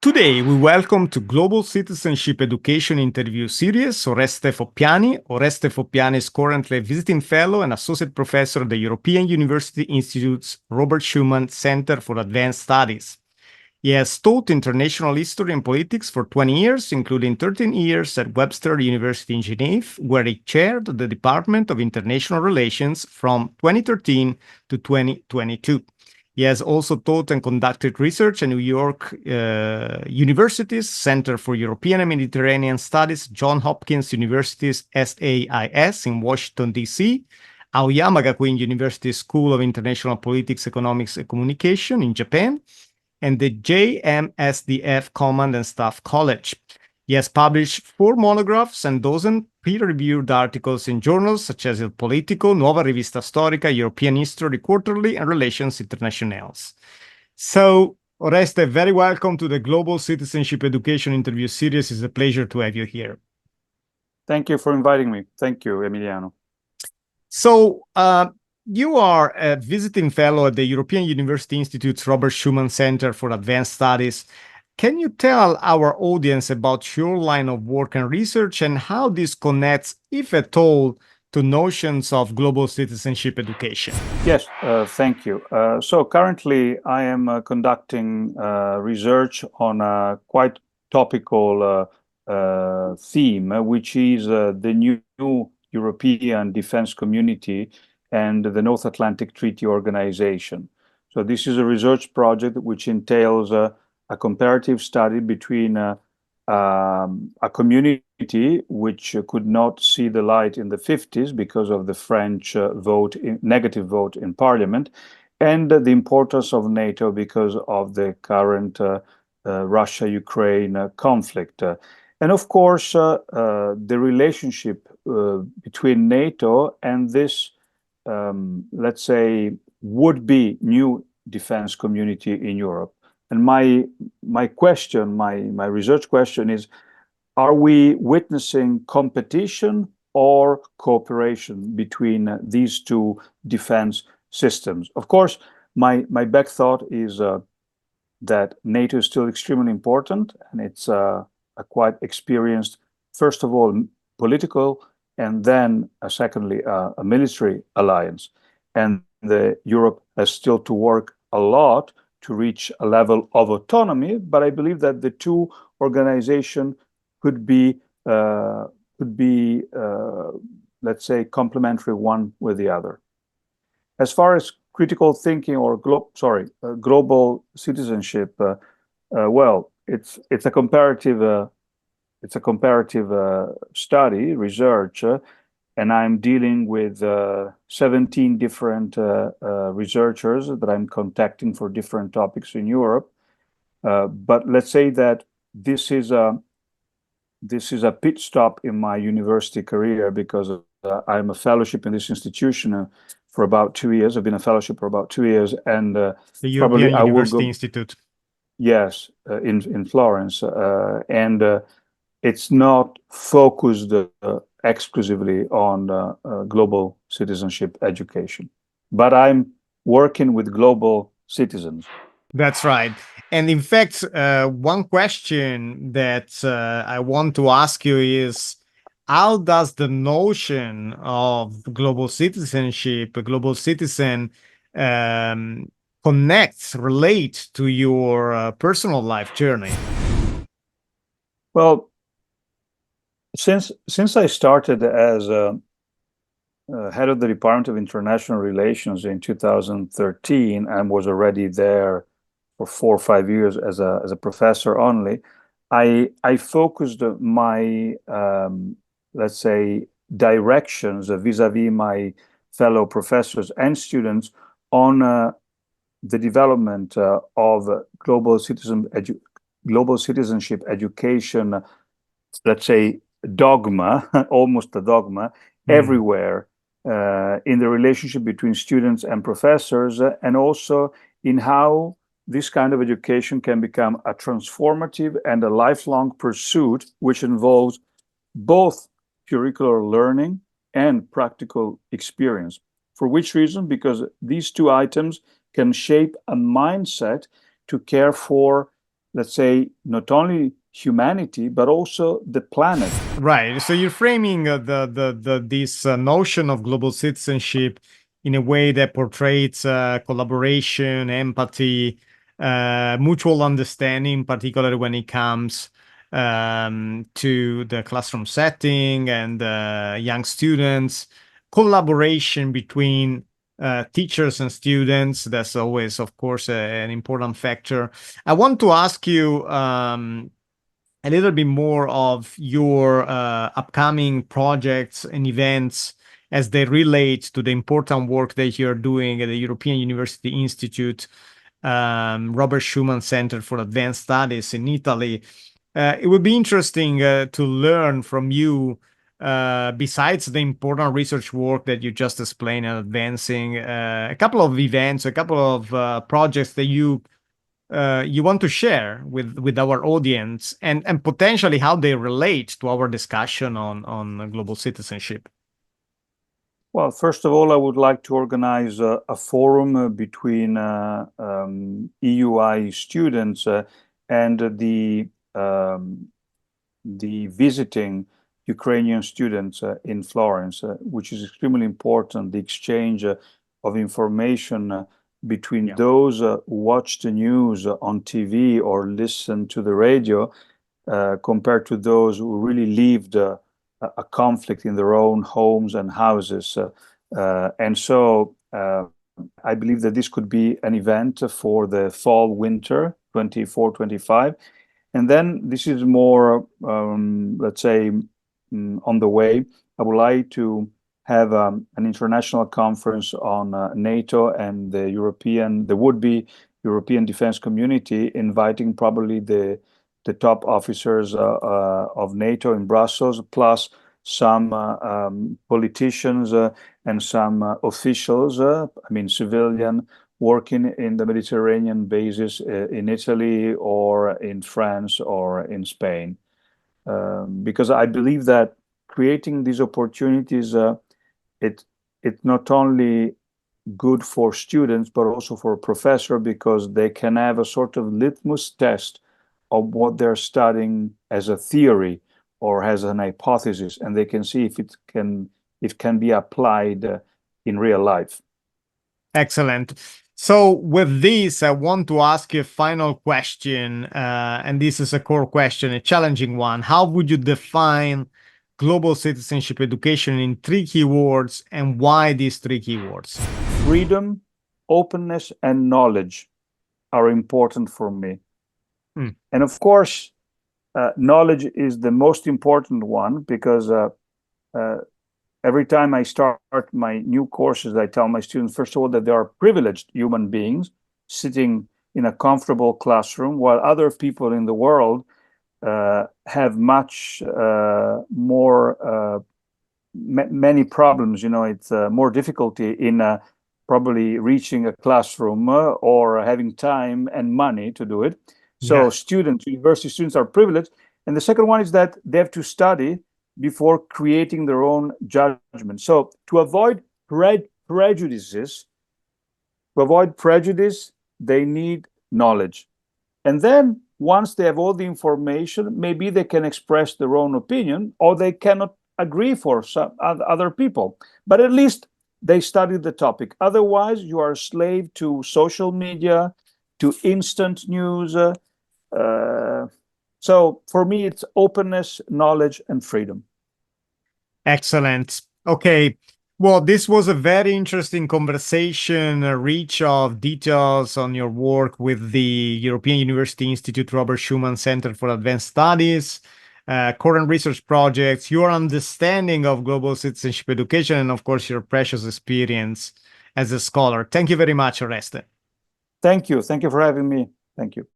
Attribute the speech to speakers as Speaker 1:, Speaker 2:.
Speaker 1: Today, we welcome to Global Citizenship Education Interview Series Oreste Foppiani. Oreste Foppiani is currently a visiting fellow and associate professor at the European University Institute's Robert Schuman Center for Advanced Studies. He has taught international history and politics for 20 years, including 13 years at Webster University in Geneva, where he chaired the Department of International Relations from 2013 to 2022. He has also taught and conducted research at New York University's Center for European and Mediterranean Studies, Johns Hopkins University's SAIS in Washington, D.C., Aoyama Gakuin University School of International Politics, Economics, and Communication in Japan, and the JMSDF Command and Staff College. He has published 4 monographs and dozen peer-reviewed articles in journals such as Il Politico, Nuova Rivista Storica, European History Quarterly, and Relations Internationales. So, Oreste, very welcome to the Global Citizenship Education Interview Series. It's a pleasure to have you here.
Speaker 2: Thank you for inviting me. Thank you, Emiliano.
Speaker 1: So, you are a visiting fellow at the European University Institute's Robert Schuman Center for Advanced Studies. Can you tell our audience about your line of work and research and how this connects, if at all, to notions of global citizenship education?
Speaker 2: Yes, thank you. So currently I am conducting research on a quite topical theme, which is the new European Defense Community and the North Atlantic Treaty Organization. So this is a research project which entails a comparative study between a community which could not see the light in the 50s because of the French negative vote in Parliament, and the importance of NATO because of the current Russia-Ukraine conflict. And of course, the relationship between NATO and this, let's say, would-be new defense community in Europe. And my research question is, are we witnessing competition or cooperation between these two defense systems? Of course, my back thought is that NATO is still extremely important, and it's a quite experienced, first of all, political, and then secondly, a military alliance. And Europe has still to work a lot to reach a level of autonomy, but I believe that the two organizations could be, let's say, complementary one with the other. As far as critical thinking or global citizenship, well, it's a comparative study research. And I'm dealing with 17 different researchers that I'm contacting for different topics in Europe. But let's say that this is a pit stop in my university career because I'm a fellowship in this institution for about 2 years. I've been a fellowship for about 2 years, and
Speaker 1: the European University Institute.
Speaker 2: Yes, in Florence, and it's not focused exclusively on global citizenship education, but I'm working with global citizens.
Speaker 1: That's right. And in fact, one question that I want to ask you is, how does the notion of global citizenship, a global citizen, relate to your personal life journey?
Speaker 2: Well, since I started as head of the Department of International Relations in 2013 and was already there for 4 or 5 years as a professor only, I focused my let's say directions vis-a-vis my fellow professors and students on the development of global citizenship education, let's say, dogma, almost a dogma, everywhere in the relationship between students and professors, and also in how this kind of education can become a transformative and a lifelong pursuit, which involves both curricular learning and practical experience. For which reason? Because these two items can shape a mindset to care for let's say, not only humanity, but also the planet.
Speaker 1: Right. So you're framing this notion of global citizenship in a way that portrays collaboration, empathy, mutual understanding, particularly when it comes to the classroom setting and young students, collaboration between teachers and students. That's always, of course, an important factor. I want to ask you a little bit more of your upcoming projects and events as they relate to the important work that you're doing at the European University Institute, Robert Schuman Center for Advanced Studies in Italy. It would be interesting to learn from you, besides the important research work that you just explained and advancing, a couple of events, a couple of projects that you want to share with our audience, and potentially how they relate to our discussion on global citizenship.
Speaker 2: Well, first of all, I would like to organize a forum between EUI students and the visiting Ukrainian students in Florence, which is extremely important, the exchange of information between those who watch the news on TV or listen to the radio compared to those who really lived a conflict in their own homes and houses. And so I believe that this could be an event for the fall winter 24-25. And then this is more, let's say, on the way. I would like to have an international conference on NATO and the would-be European defense community, inviting probably the top officers of NATO in Brussels, plus some politicians and some officials, I mean civilian, working in the Mediterranean bases in Italy or in France or in Spain. Because I believe that creating these opportunities, it's not only good for students, but also for a professor, because they can have a sort of litmus test of what they're studying as a theory or as an hypothesis, and they can see if it can be applied in real life.
Speaker 1: Excellent. So with this, I want to ask you a final question, and this is a core question, a challenging one. How would you define global citizenship education in 3 key words, and why these 3 key words?
Speaker 2: Freedom, openness, and knowledge are important for me. And of course, knowledge is the most important one, because every time I start my new courses, I tell my students, first of all, that they are privileged human beings sitting in a comfortable classroom, while other people in the world have much more, many problems. You know, it's more difficulty in probably reaching a classroom or having time and money to do it. So students, university students, are privileged. And the second one is that they have to study before creating their own judgment. So to avoid prejudice, they need knowledge. And then once they have all the information, maybe they can express their own opinion, or they cannot agree for some other people. But at least they studied the topic. Otherwise, you are a slave to social media, to instant news. So for me, it's openness, knowledge, and freedom.
Speaker 1: Excellent. Okay. Well, this was a very interesting conversation, rich of details on your work with the European University Institute Robert Schuman Center for Advanced Studies, current research projects, your understanding of global citizenship education, and of course, your precious experience as a scholar. Thank you very much, Oreste.
Speaker 2: Thank you. Thank you for having me. Thank you.